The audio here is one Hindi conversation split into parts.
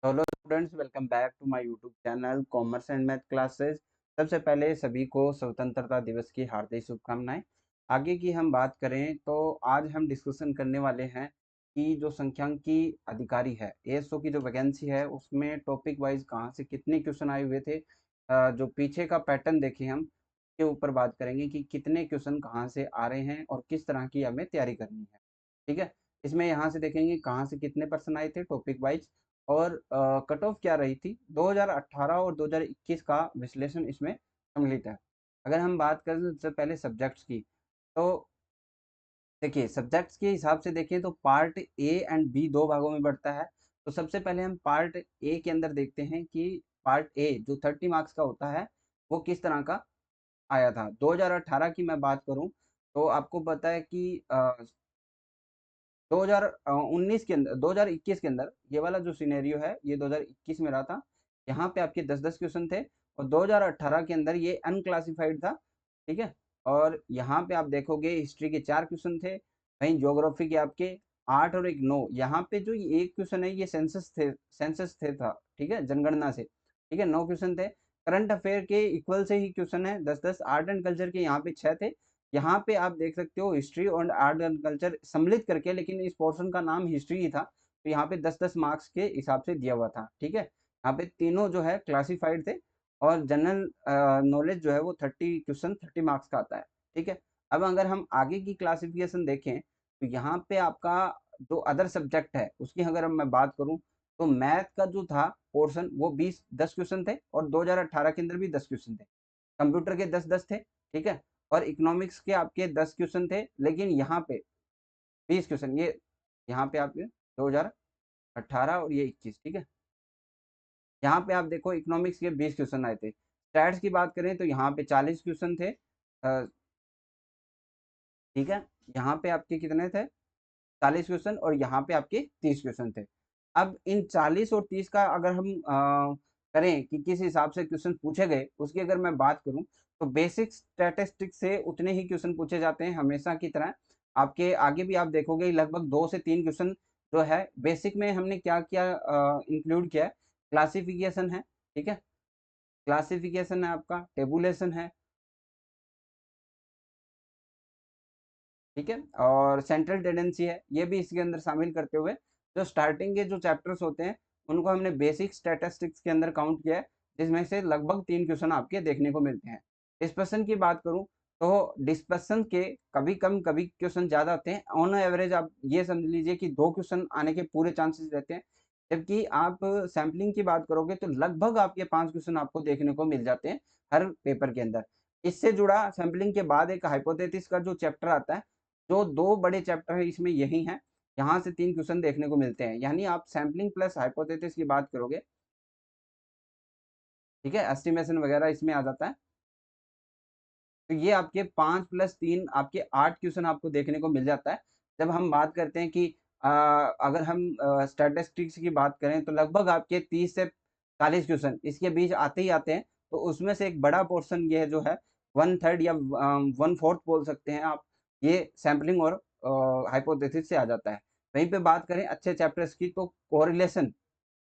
Hello students, welcome back to my YouTube channel commerce and math classes. सबसे पहले सभी को स्वतंत्रता दिवस की हार्दिक शुभकामनाएं। आगे की हम बात करें तो आज हम डिस्कशन करने वाले हैं कि जो संख्यांकी अधिकारी है एएसओ की जो वैकेंसी है उसमें टॉपिक वाइज कहाँ से कितने क्वेश्चन आए हुए थे। जो पीछे का पैटर्न देखें हम के ऊपर बात करेंगे कि कितने क्वेश्चन कहाँ से आ रहे हैं और किस तरह की हमें तैयारी करनी है। ठीक है, इसमें यहाँ से देखेंगे कहाँ से कितने पर्सन आए थे टॉपिक वाइज और कट ऑफ क्या रही थी। 2018 और 2021 का विश्लेषण इसमें सम्मिलित है। अगर हम बात करें सबसे पहले सब्जेक्ट्स की, तो देखिए सब्जेक्ट्स के हिसाब से देखें तो पार्ट ए एंड बी दो भागों में बढ़ता है। तो सबसे पहले हम पार्ट ए के अंदर देखते हैं कि पार्ट ए जो 30 मार्क्स का होता है वो किस तरह का आया था। 2018 की मैं बात करूं तो आपको पता है कि 2019 के अंदर 2021 के अंदर ये वाला जो सिनेरियो है ये 2021 में रहा था। यहाँ पे आपके 10-10 क्वेश्चन थे और 2018 के अंदर ये अनक्लासिफाइड था। ठीक है, और यहाँ पे आप देखोगे हिस्ट्री के 4 क्वेश्चन थे, वहीं ज्योग्राफी के आपके 8 और एक 9। यहाँ पे जो ये एक क्वेश्चन है ये सेंसस थे था। ठीक है, जनगणना से। ठीक है, 9 क्वेश्चन थे। करंट अफेयर के इक्वल से ही क्वेश्चन है 10-10। आर्ट एंड कल्चर के यहाँ पे 6 थे। यहाँ पे आप देख सकते हो हिस्ट्री और आर्ट एंड कल्चर सम्मिलित करके, लेकिन इस पोर्शन का नाम हिस्ट्री ही था तो यहाँ पे 10-10 मार्क्स के हिसाब से दिया हुआ था। ठीक है, यहाँ पे तीनों जो है क्लासिफाइड थे और जनरल नॉलेज जो है वो 30 क्वेश्चन 30 मार्क्स का आता है। ठीक है, अब अगर हम आगे की क्लासिफिकेशन देखें तो यहाँ पे आपका जो अदर सब्जेक्ट है उसकी अगर मैं बात करूँ तो मैथ का जो था पोर्शन वो 10 क्वेश्चन थे और 2018 के अंदर भी 10 क्वेश्चन थे। कंप्यूटर के 10-10 थे। ठीक है, और इकोनॉमिक्स के आपके 10 क्वेश्चन थे, लेकिन यहाँ पे 20 क्वेश्चन ये यहाँ पे आपके 2018 और ये 21। ठीक है, यहाँ पे आप देखो इकोनॉमिक्स के 20 क्वेश्चन आए थे। स्टैट्स की बात करें तो यहाँ पे 40 क्वेश्चन थे। ठीक है, यहाँ पे आपके कितने थे 40 क्वेश्चन और यहाँ पे आपके 30 क्वेश्चन थे। अब इन 40 और 30 का अगर हम करें कि किस हिसाब से क्वेश्चन पूछे गए उसकी अगर मैं बात करूं तो बेसिक स्टैटिस्टिक्स से उतने ही क्वेश्चन पूछे जाते हैं हमेशा की तरह। आपके आगे भी आप देखोगे लगभग 2 से 3 क्वेश्चन जो है बेसिक में हमने क्या क्या इंक्लूड किया है। क्लासिफिकेशन है। ठीक है, क्लासिफिकेशन है, आपका टेबुलेशन है। ठीक है, और सेंट्रल टेंडेंसी है, ये भी इसके अंदर शामिल करते हुए जो स्टार्टिंग के जो चैप्टर्स होते हैं उनको हमने बेसिक स्टैटिस्टिक्स के अंदर काउंट किया है, जिसमें से लगभग 3 क्वेश्चन आपके देखने को मिलते हैं। डिस्पर्सन की बात करूं तो डिस्पर्सन के कभी कम कभी क्वेश्चन ज्यादा आते हैं। ऑन एवरेज आप ये समझ लीजिए कि 2 क्वेश्चन आने के पूरे चांसेस रहते हैं, जबकि आप सैम्पलिंग की बात करोगे तो लगभग आपके 5 क्वेश्चन आपको देखने को मिल जाते हैं हर पेपर के अंदर। इससे जुड़ा सैम्पलिंग के बाद एक हाइपोथेसिस का जो चैप्टर आता है, जो 2 बड़े चैप्टर है इसमें यही हैं, यहाँ से 3 क्वेश्चन देखने को मिलते हैं। यानी आप सैम्पलिंग प्लस हाइपोथेसिस की बात करोगे, ठीक है, एस्टिमेशन वगैरह इसमें आ जाता है, तो ये आपके 5 प्लस 3 आपके 8 क्वेश्चन आपको देखने को मिल जाता है। जब हम बात करते हैं कि अगर हम स्टैटिस्टिक्स की बात करें तो लगभग आपके 30 से 40 क्वेश्चन इसके बीच आते ही आते हैं। तो उसमें से एक बड़ा पोर्शन ये जो है 1/3 या 1/4 बोल सकते हैं आप, ये सैम्पलिंग और हाइपोथेसिस से आ जाता है। वहीं पे बात करें अच्छे चैप्टर्स की तो कोरिलेशन,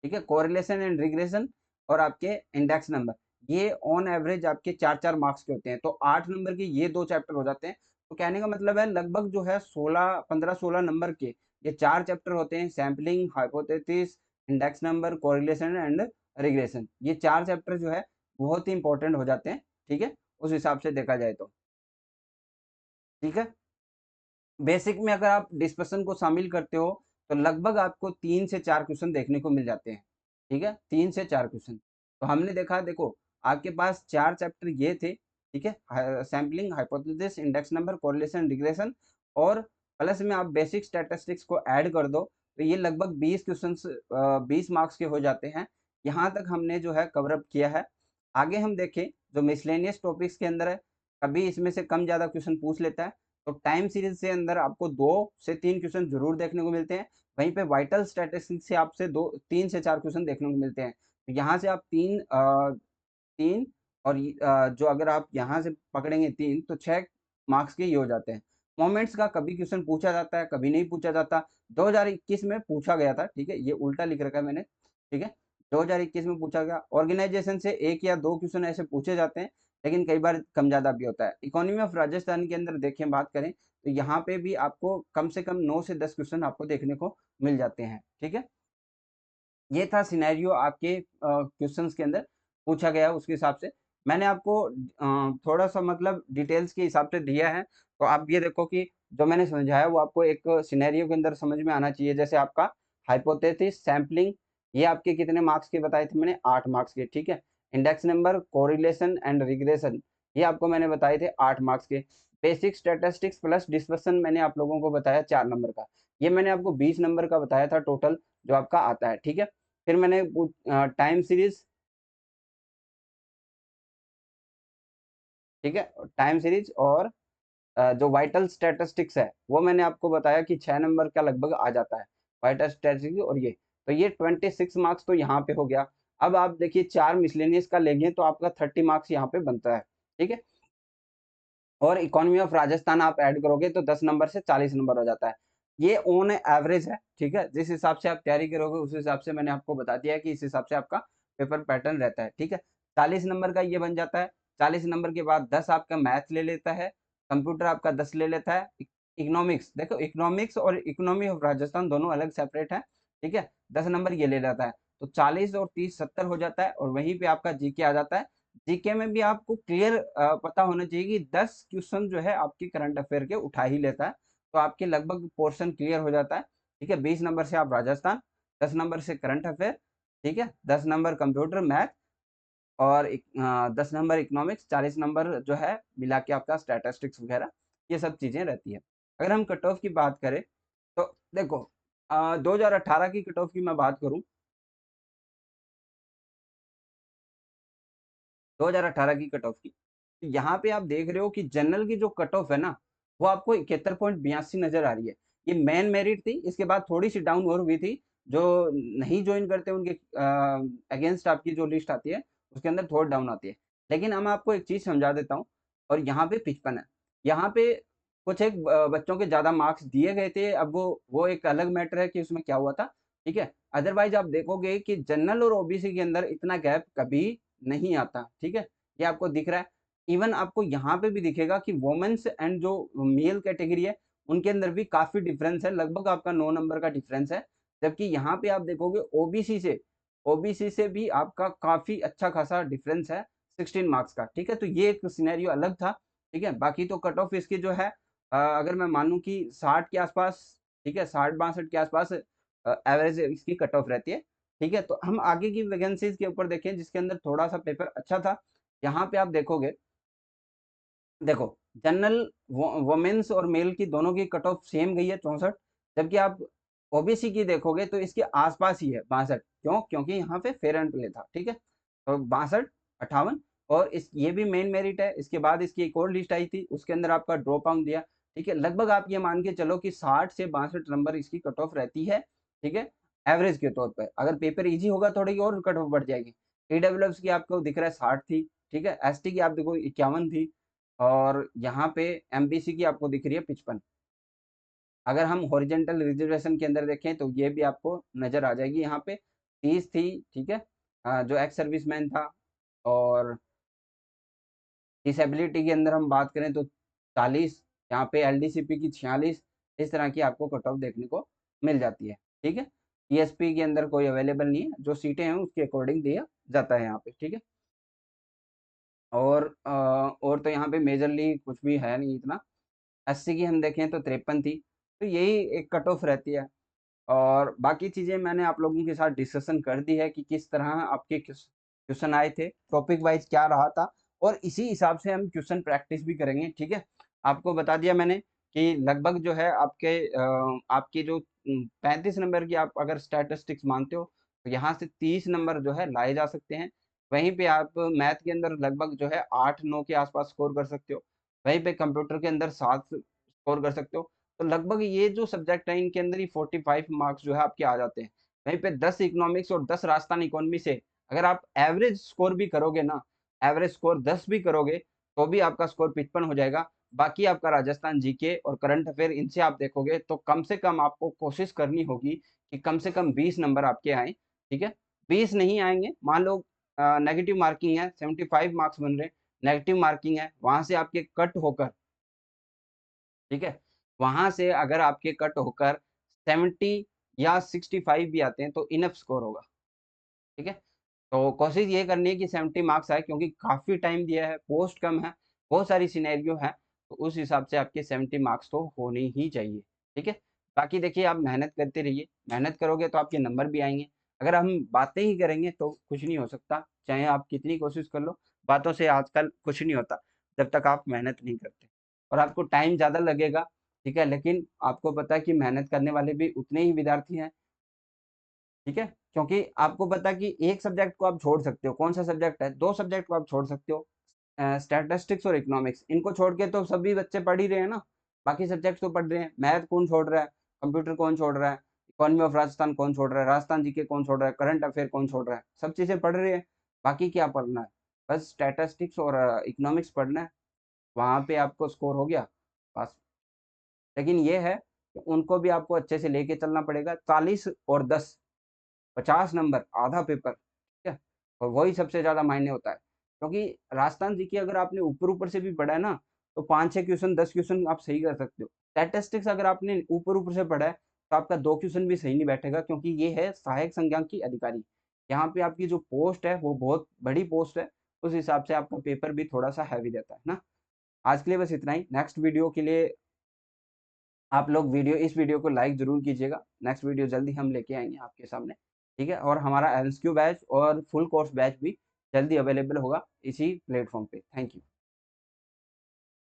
ठीक है, कोरिलेशन एंड रिग्रेशन और आपके इंडेक्स नंबर, ये ऑन एवरेज आपके 4-4 मार्क्स के होते हैं। तो 8 नंबर के ये 2 चैप्टर हो जाते हैं। तो कहने का मतलब है लगभग जो है 16 15-16 नंबर के ये 4 चैप्टर होते हैं, sampling, hypothesis, index number, correlation and regression. ये 4 चैप्टर जो है बहुत ही इंपॉर्टेंट हो जाते हैं। ठीक है, उस हिसाब से देखा जाए तो। ठीक है, बेसिक में अगर आप डिस्कशन को शामिल करते हो तो लगभग आपको 3 से 4 क्वेश्चन देखने को मिल जाते हैं। ठीक है, 3 से 4 क्वेश्चन। तो हमने देखा, देखो आपके पास 4 चैप्टर ये थे। ठीक है, sampling, hypothesis, index number, correlation, regression, और प्लस में आप बेसिक स्टैटिस्टिक्स को ऐड कर दो तो ये लगभग 20 क्वेश्चन 20 मार्क्स के हो जाते हैं। यहाँ तक हमने जो है कवर अप किया है। आगे हम देखें जो मिसलेनियस टॉपिक्स के अंदर है, कभी इसमें से कम ज्यादा क्वेश्चन पूछ लेता है। तो टाइम सीरीज से अंदर आपको 2 से 3 क्वेश्चन जरूर देखने को मिलते हैं। वहीं पे वाइटल स्टैटिस्टिक्स से आपसे 3 से 4 क्वेश्चन देखने को मिलते हैं। तो यहाँ से आप 3 और जो अगर आप यहाँ से पकड़ेंगे 3 तो 6 मार्क्स के ये हो जाते हैं। मोमेंट्स का कभी क्वेश्चन पूछा जाता है, कभी नहीं पूछा जाता। 2021 में पूछा गया था। ठीक है, ये उल्टा लिख रखा है मैंने। ठीक है। 2021 में पूछा गया। ऑर्गेनाइजेशन से 1 या 2 क्वेश्चन ऐसे पूछे जाते हैं, लेकिन कई बार कम ज़्यादा भी होता है। इकोनॉमी ऑफ राजस्थान के अंदर देखें, बात करें तो यहाँ पे भी आपको कम से कम 9 से 10 क्वेश्चन आपको देखने को मिल जाते हैं। ठीक है। ये था सिनेरियो आपके क्वेश्चंस के अंदर पूछा गया उसके हिसाब से। मैंने आपको थोड़ा-सा मतलब डिटेल्स के हिसाब से दिया है, तो आप ये देखो कि जो मैंने समझाया वो आपको एक सिनेरियो के अंदर समझ में आना चाहिए। जैसे आपका हाइपोथेसिस, सैंपलिंग, ये आपके कितने मार्क्स के बताए थे मैंने? 8 मार्क्स के, ठीक है। Index number, correlation and regression, ये आपको मैंने बताए थे 8 मार्क्स के। बेसिक स्टैटिस्टिक्स प्लस डिस्पर्सन मैंने आप लोगों को बताया 4 नंबर का। ये मैंने आपको 20 नंबर का बताया था टोटल जो आपका आता है, ठीक है। फिर मैंने टाइम सीरीज, ठीक है, टाइम सीरीज और जो वाइटल स्टैटिस्टिक्स है वो मैंने आपको बताया कि 6 नंबर का लगभग आ जाता है वाइटल स्टैटिस्टिक्स। और ये तो ये 26 मार्क्स तो यहाँ पे हो गया। अब आप देखिए 4 मिसलेनियस का लेंगे तो आपका 30 मार्क्स यहाँ पे बनता है, ठीक है। और इकोनॉमी ऑफ राजस्थान आप ऐड करोगे तो 10 नंबर से 40 नंबर हो जाता है। ये ऑन एवरेज है, ठीक है। जिस हिसाब से आप तैयारी करोगे उस हिसाब से मैंने आपको बता दिया है कि इस हिसाब से आपका पेपर पैटर्न रहता है, ठीक है। 40 नंबर का ये बन जाता है। 40 नंबर के बाद 10 आपका मैथ ले लेता है, कंप्यूटर आपका 10 ले लेता है। इकोनॉमिक्स, देखो इकोनॉमिक्स और इकोनॉमी ऑफ राजस्थान दोनों अलग सेपरेट है, ठीक है। 10 नंबर ये ले लेता है, तो 40 और 30 70 हो जाता है। और वहीं पे आपका जीके आ जाता है। जीके में भी आपको क्लियर पता होना चाहिए कि 10 क्वेश्चन जो है आपके करंट अफेयर के उठा ही लेता है, तो आपके लगभग पोर्शन क्लियर हो जाता है, ठीक है। 20 नंबर से आप राजस्थान, 10 नंबर से करंट अफेयर, ठीक है, 10 नंबर कंप्यूटर मैथ और 10 नंबर इकोनॉमिक्स, 40 नंबर जो है मिला के आपका स्टैटिस्टिक्स वगैरह, ये सब चीजें रहती है। अगर हम कट ऑफ की बात करें तो देखो 2018 की कट ऑफ की मैं बात करूं, 2018 की कट ऑफ की, तो यहाँ पे आप देख रहे हो कि जनरल की जो कट ऑफ है ना, वो आपको 71.82 नजर आ रही है। ये मेन मेरिट थी, इसके बाद थोड़ी सी डाउन और हुई थी। जो नहीं ज्वाइन करते उनके अगेंस्ट आपकी जो लिस्ट आती है उसके अंदर थोड़ी डाउन आती है। लेकिन हम आपको एक चीज समझा देता हूँ। और यहाँ पे 55 है। यहाँ पे कुछ एक बच्चों के ज्यादा मार्क्स दिए गए थे। अब वो एक अलग मैटर है कि उसमें क्या हुआ था, ठीक है। अदरवाइज आप देखोगे कि जनरल और ओबीसी के अंदर इतना गैप कभी नहीं आता, ठीक है। ये आपको दिख रहा है। इवन आपको यहाँ पे भी दिखेगा कि वोमेन्स एंड जो मेल कैटेगरी है उनके अंदर भी काफी डिफरेंस है, लगभग आपका 9 नंबर का डिफरेंस है। जबकि यहाँ पे आप देखोगे ओबीसी से भी आपका काफी अच्छा खासा डिफरेंस है 16 मार्क्स का, ठीक है। तो ये एक सिनेरियो अलग था, ठीक है। बाकी तो कट ऑफ इसकी जो है अगर मैं मानूं कि 60 के आसपास, ठीक है, 60-62 के आसपास एवरेज इसकी कट ऑफ रहती है, ठीक है। तो हम आगे की वैकेंसीज के ऊपर देखें जिसके अंदर थोड़ा सा पेपर अच्छा था। यहाँ पे आप देखोगे, देखो जनरल वोमेन्स और मेल की दोनों की कट ऑफ सेम गई है 64। जबकि आप ओबीसी की देखोगे तो इसके आसपास ही है 62। क्यों? क्योंकि यहाँ पे फेयर एंड प्ले था, ठीक है। तो 62, 58। और इस ये भी मेन मेरिट है। इसके बाद इसकी एक और लिस्ट आई थी, उसके अंदर आपका ड्रॉप आउट दिया, ठीक है। लगभग आप ये मान के चलो कि 60 से 62 नंबर इसकी कट ऑफ रहती है, ठीक है। एवरेज के तौर पर अगर पेपर इजी होगा थोड़ी और कट ऑफ बढ़ जाएगी। ईडब्ल्यूएफ की आपको दिख रहा है 60 थी, ठीक है। एसटी की आप देखो 51 थी। और यहाँ पे एमबीसी की आपको दिख रही है 55। अगर हम हॉरिजेंटल रिजर्वेशन के अंदर देखें तो ये भी आपको नजर आ जाएगी। यहाँ पे 30 थी, ठीक है, जो एक्स सर्विसमैन था। और डिसेबिलिटी के अंदर हम बात करें तो 40, यहाँ पे एलडीसीपी की 46। इस तरह की आपको कट ऑफ देखने को मिल जाती है, ठीक है। ईएसपी के अंदर कोई अवेलेबल नहीं है, जो सीटें हैं उसके अकॉर्डिंग दिया जाता है यहाँ पे, ठीक है। और तो यहाँ पे मेजरली कुछ भी है नहीं इतना। 80 की हम देखें तो 53 थी। तो यही एक कट ऑफ रहती है। और बाकी चीज़ें मैंने आप लोगों के साथ डिस्कशन कर दी है कि किस तरह आपके क्वेश्चन आए थे, टॉपिक वाइज क्या रहा था। और इसी हिसाब से हम क्वेश्चन प्रैक्टिस भी करेंगे, ठीक है। आपको बता दिया मैंने कि लगभग जो है आपकी जो 35 नंबर की आप अगर स्टैटिस्टिक्स मानते हो तो यहाँ से 30 नंबर जो है लाए जा सकते हैं। वहीं पे आप मैथ के अंदर लगभग जो है 8-9 के आसपास स्कोर कर सकते हो। वहीं पे कंप्यूटर के अंदर 7 स्कोर कर सकते हो। तो लगभग ये जो सब्जेक्ट है इनके अंदर ही 45 मार्क्स जो है आपके आ जाते हैं। वहीं पे 10 इकोनॉमिक्स और 10 राजस्थान इकोनॉमी से अगर आप एवरेज स्कोर भी करोगे ना, एवरेज स्कोर 10 भी करोगे तो भी आपका स्कोर 55 हो जाएगा। बाकी आपका राजस्थान जीके और करंट अफेयर इनसे आप देखोगे तो कम से कम आपको कोशिश करनी होगी कि कम से कम 20 नंबर आपके आए, ठीक है। 20 नहीं आएँगे, मान लो नेगेटिव मार्किंग है, 75 मार्क्स बन रहे हैं, नेगेटिव मार्किंग है, वहाँ से आपके कट होकर, ठीक है? वहाँ से अगर आपके कट होकर 70 या 65 भी आते हैं, तो इनफ स्कोर होगा, ठीक है? तो कोशिश ये करनी है कि 70 मार्क्स आए, क्योंकि काफ़ी टाइम दिया है, पोस्ट कम है, बहुत सारी सिनेरियो है, तो उस हिसाब से आपके 70 मार्क्स तो होने ही चाहिए, ठीक है? बाकी देखिए, आप मेहनत करते रहिए, मेहनत करोगे तो आपके नंबर भी आएँगे। अगर हम बातें ही करेंगे तो कुछ नहीं हो सकता, चाहे आप कितनी कोशिश कर लो, बातों से आजकल कुछ नहीं होता, जब तक आप मेहनत नहीं करते। और आपको टाइम ज़्यादा लगेगा, ठीक है? लेकिन आपको पता है कि मेहनत करने वाले भी उतने ही विद्यार्थी हैं, ठीक है? क्योंकि आपको पता है कि एक सब्जेक्ट को आप छोड़ सकते हो, कौन-सा सब्जेक्ट है? 2 सब्जेक्ट को आप छोड़ सकते हो, स्टैटिस्टिक्स और इकोनॉमिक्स, इनको छोड़ के तो सभी बच्चे पढ़ ही रहे हैं ना, बाकी सब्जेक्ट्स तो पढ़ रहे हैं। मैथ कौन छोड़ रहा है? कंप्यूटर कौन छोड़ रहा है? इकोनॉमी ऑफ राजस्थान कौन छोड़ रहा है? राजस्थान जीके कौन छोड़ रहा है? करंट अफेयर कौन छोड़ रहा है? सब चीज़ें पढ़ रहे हैं, बाकी क्या पढ़ना है? बस स्टैटिस्टिक्स और इकोनॉमिक्स पढ़ना है, वहाँ पे आपको स्कोर हो गया, बस। लेकिन ये है कि उनको भी आपको अच्छे से लेके चलना पड़ेगा, 40 और 10, 50 नंबर, आधा पेपर, ठीक है? और वही सबसे ज़्यादा मायने होता है। क्योंकि राजस्थान जीके अगर आपने ऊपर-ऊपर से भी पढ़ा है ना, तो 5-6 क्वेश्चन, 10 क्वेश्चन आप सही कर सकते हो। स्टैटिस्टिक्स अगर आपने ऊपर-ऊपर से पढ़ा है, तो आपका 2 क्वेश्चन भी सही नहीं बैठेगा, क्योंकि ये है सहायक संज्ञान अधिकारी। यहाँ पे आपकी जो पोस्ट है, वो बहुत बड़ी पोस्ट है, उस हिसाब से आपका पेपर भी थोड़ा-सा हैवी रहता है ना? आज के लिए बस इतना ही। नेक्स्ट वीडियो के लिए आप लोग इस वीडियो को लाइक ज़रूर कीजिएगा। नेक्स्ट वीडियो जल्दी हम लेके आएँगे आपके सामने, ठीक है? और हमारा एमएसक्यू बैच और फुल कोर्स बैच भी जल्दी अवेलेबल होगा इसी प्लेटफ़ॉर्म पे। Thank you.